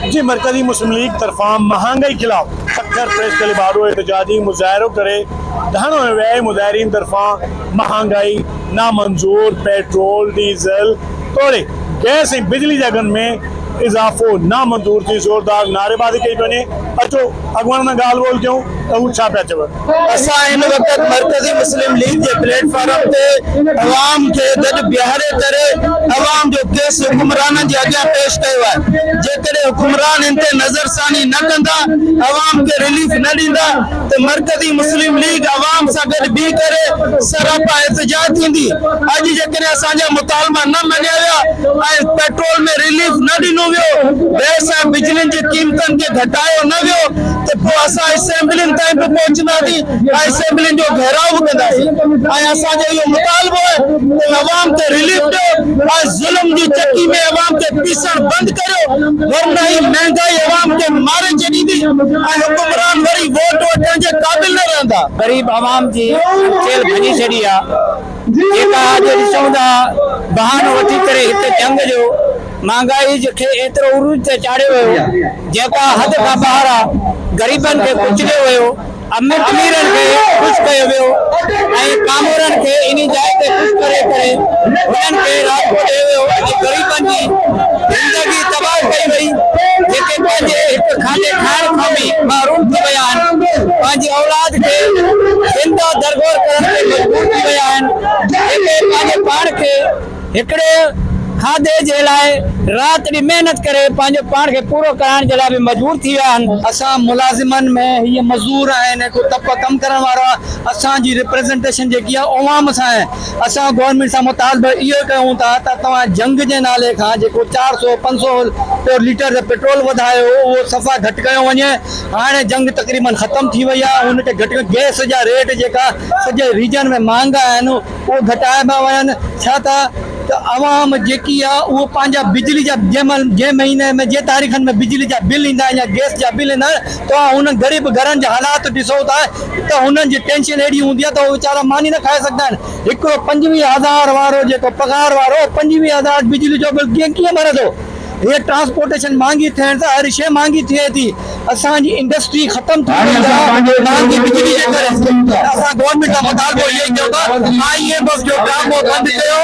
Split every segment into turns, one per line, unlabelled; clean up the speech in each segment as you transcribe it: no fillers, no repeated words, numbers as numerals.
जी मरकज़ी मुस्लिम लीग तरफां महांगाई खिलाफ सखर प्रेस तलबारो एहतजाजी मुजाहरो करे धरणो व्यय मुजाहरीन तरफां महंगाई नामंजूर पेट्रोल डीजल तोड़े गैस ऐं बिजली जे अघनि में इजाफो नामंजूर थी ज़ोरदार नारेबाज़ी कई वञे। अचो अॻुवान सां ॻाल्हि ॿोल कयूं त हू छा पिया चवनि।
असां हिन वक़्तु मरकज़ी मुस्लिम लीग जे प्लेटफॉर्म ते अवाम खे गॾु बीहारे करे अवाम जो केस हुकुमराननि जे अॻियां पेश कयो आहे। जेकॾहिं हुकुमरान इन ते नज़रसानी न कंदा, अवाम खे रिलीफ न ॾींदा त मरकज़ी मुस्लिम लीग अवाम सां गॾु बीह करे सरापा एहतजाज थींदी। अॼु जेकॾहिं असांजा मुतालबा न मञिया विया ऐं पेट्रोल में रिलीफ न ॾिनो वियो, गैस ऐं बिजली जी क़ीमतनि खे घटायो न वियो त पोइ असां असेंबलियुनि ताईं बि पहुचंदासीं ऐं असेंबलियुनि जो घेराव बि कंदासीं। ऐं असांजो इहो मुतालबो आहे त अवाम खे रिलीफ ॾियो ऐं ज़ुल्म जी चक्की में अवाम खे पीसण बंदि करियो, वरना ही महांगाई अवाम खे मारे छॾींदी ऐं हुकुमरान वरी वोट वठण जे क़ाबिल न रहंदा।
गरीब अवाम जी जेल भॼी छॾी आहे। जेका अॼु ॾिसूं था बहानो वठी करे हिते जंग जो महंगाई खे एतिरो उरूज ते चाढ़ियो वियो, जेका हद खां ॿाहिरि आहे। ग़रीबनि खे कुचलियो वियो, अमीरनि खे ख़ुशि कयो वियो ऐं कामोरनि खे इन जाइ ते ख़ुशि करे करे हुननि खे रास्तो ॾियो वियो ऐं ग़रीबनि जी ज़िंदगी तबाह कई वई। जेके पंहिंजे हिकु खाधे खाइण खां बि महरूम थी विया आहिनि, पंहिंजी औलाद खे ज़िंदा दरगोर करण ते मजबूर थी विया आहिनि, जेके पंहिंजे पाण खे हिकिड़े खाधे जे लाइ राति ॾींहुं महिनत करे पंहिंजो पाण खे पूरो कराइण जे लाइ बि मजबूर थी विया आहिनि।
असां मुलाज़िमनि में हीअ मज़दूर आहिनि, को तप कमु करण वारा, असांजी रिप्रेज़ेंटेशन जेकी आहे अवाम सां आहे। असां गवर्नमेंट सां मुतालबो इहो कयूं था त तव्हां जंग जे नाले खां जेको 400-500 लीटर पेट्रोल वधायो उहो सफ़ा घटि कयो वञे। हाणे जंग तक़रीबन ख़तमु थी वई आहे, हुनखे घटि गैस जा रेट जेका सॼे रीजन में महांगा आहिनि उहो घटाइबा वञनि। छा था त अवाम जेकी आहे उहो पंहिंजा बिजली जा जंहिं महीने में जंहिं तारीख़नि में बिजली जा बिल ईंदा आहिनि या गैस जा बिल ईंदा आहिनि, तव्हां हुन ग़रीब घरनि जा हालात ॾिसो था त हुननि जी टेंशन एॾी हूंदी आहे त उहे वीचारा मानी न खाए सघंदा आहिनि। हिकिड़ो 25,000 वारो जेको पघार वारो 25,000 बिजली जो बिल कीअं भरंदो? ये ट्रांसपोर्टेशन महंगी थियण सां हर शइ महंगी थिए थी। असांजी इंडस्ट्री ख़तम थी वई आहे महंगी बिजली जे करे। असां गवर्नमेंट सां मुतालबो इहो ई कयूं था IMF जो ड्रामो बंदि कयो,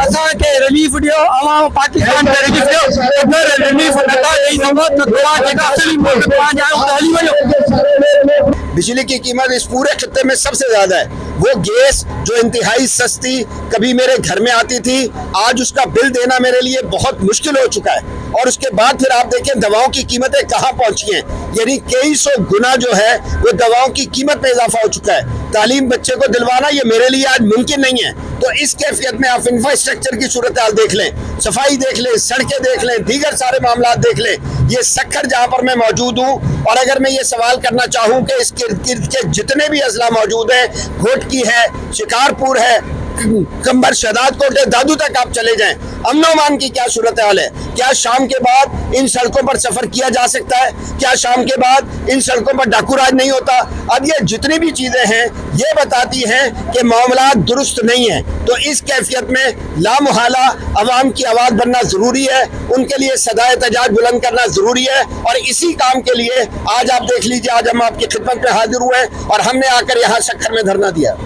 असांखे रिलीफ ॾियो, अवाम पाकिस्तान खे रिलीफ ॾियो। अगरि रिलीफ नथा ॾेई सघो त तव्हां जेका असली मुल्क तव्हांजा आहियो त हली वञो।
बिजली की कीमत इस पूरे खत्ते में सबसे ज्यादा है। वो गैस जो इंतहाई सस्ती कभी मेरे घर में आती थी, आज उसका बिल देना मेरे लिए बहुत मुश्किल हो चुका है। और उसके बाद फिर आप देखें दवाओं की कीमतें कहाँ पहुंची हैं, यानी कई सौ गुना जो है वो दवाओं की कीमत में इजाफा हो चुका है। तालीम बच्चे को दिलवाना ये मेरे लिए आज मुमकिन नहीं है। तो इस कैफियत में आप इंफ्रास्ट्रक्चर की सूरत हाल देख लें, सफाई देख लें, सड़कें देख लें, दीगर सारे मामला देख लें। ये सखर जहाँ पर मैं मौजूद हूँ, और अगर मैं ये सवाल करना चाहूँ कि इसके इर्द के जितने भी अजला मौजूद हैं, घोटकी है, शिकारपुर है, कंबर शहदाद कोट है, दादू तक आप चले जाएं, अमन अमान की क्या सूरत हाल है? क्या शाम के बाद इन सड़कों पर सफर किया जा सकता है? क्या शाम के बाद इन सड़कों पर डाकू राज नहीं होता? अब ये जितनी भी चीजें हैं ये बताती हैं कि मामला दुरुस्त नहीं है। तो इस कैफियत में लामुहाला अवाम की आवाज बनना जरूरी है, उनके लिए सदाए एहतजाज बुलंद करना जरूरी है। और इसी काम के लिए आज आप देख लीजिए, आज हम आपकी खिदमत में हाजिर हुए और हमने आकर यहाँ सखर में धरना दिया।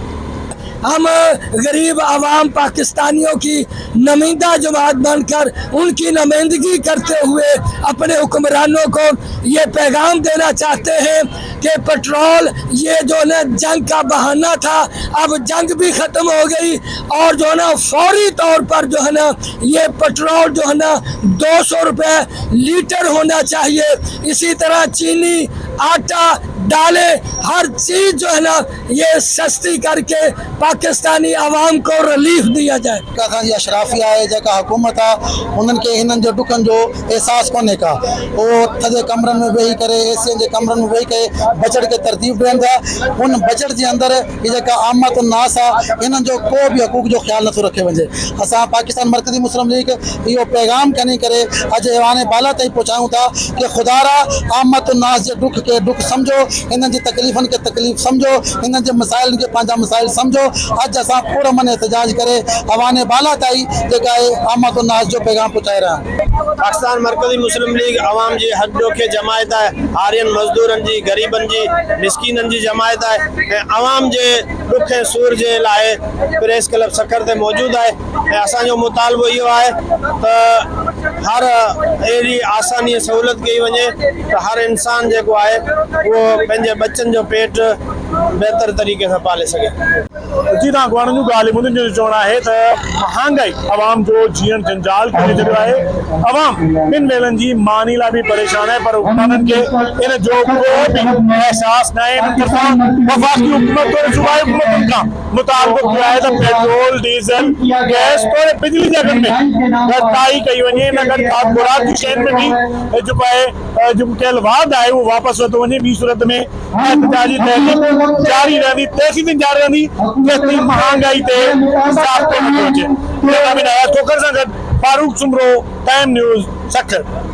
हम गरीब आवाम पाकिस्तानियों की नुमाइंदा जमात बनकर उनकी नुमाइंदगी करते हुए अपने हुक्मरानों को ये पैगाम देना चाहते हैं कि पेट्रोल ये जो है ना जंग का बहाना था, अब जंग भी ख़त्म हो गई और जो है ना फौरी तौर पर जो है ना ये पेट्रोल जो है ना 200 रुपये लीटर होना चाहिए। इसी तरह चीनी, आटा, दालें, हर चीज़ जो है ना ये सस्ती करके पाकिस्तानी आवाम को रिलीफ दिया जाए।
असांजी अशराफिया आहे जेका हुकूमत आहे उन्हनि खे हिननि जो ॾुखनि जो एहसास कोन्हे का। उहो थधे कमरनि में वेही करे एसियुनि जे कमरनि में वेही करे बजट के तरतीब ॾियनि था। उन बजट जे अंदरि ही जेका आमद नास आहे इन्हनि जो को बि हक़ूक़ जो ख़्यालु नथो रखे वञे। असां पाकिस्तान मरकज़ी मुस्लिम लीग इहो पैगाम खणी करे अॼु ऐवान बाला ताईं पहुचायूं था कि ख़ुदारा आमद नास जे दुख खे दुख सम्झो, इन्हनि जी तकलीफ़ुनि खे तकलीफ़ सम्झो, इन्हनि जे मसाइलनि खे पंहिंजा मसाइल सम्झो। अॼु असां पूरे मन एहतजाज करे ऐवान बाला ताईं जेका आहे आमद नास जो पैगाम पहुचाए रहिया आहियूं।
पाकिस्तान मरकज़ी मुस्लिम लीग अवाम जी हक़ ॾोखे जमायत आहे, आर्यन मज़दूरनि जी, ग़रीबनि जी, मिसकीननि जी जमायत आहे ऐं अवाम जे ॾुख ऐं सूर जे लाइ प्रेस क्लब सखर ते मौजूदु आहे। ऐं असांजो मुतालबो इहो आहे त हर अहिड़ी आसानी सहूलियत कई वञे त हर इंसान जेको आहे उहो पंहिंजे बच्चनि जो पेट बहितर तरीक़े सां पाले सघे।
जी तव्हां अॻवाननि जूं ॻाल्हि मुंहिंजो जो चवणु आहे त महांगाई अवाम जो जीअण जंजाल करे छॾियो आहे। अवाम ॿिनि वेलनि जी मानी लाइ बि परेशान आहे, पर हुकूमतनि खे इन जो को बि एहसास न आहे। इन तरफ़ां वफ़ाक़ी हुकूमत और सूबाई हुकूमतुनि खां मुतालबो किया है त पेट्रोल, डीज़ल, गैस और बिजली जे अघनि में घटाई कई वञे। इन करे खुराक जी शयुनि में बि जेको आहे जो कयल वाद आहे उहो वापसि वरितो वञे। ॿी सूरत में एहतजाजी तहरीक जारी रहंदी, तहसील जारी रहंदी जेसिताईं महांगाई ते ज़ाब्तो नथो अचे। Farooq Soomro, time news, Sukkur.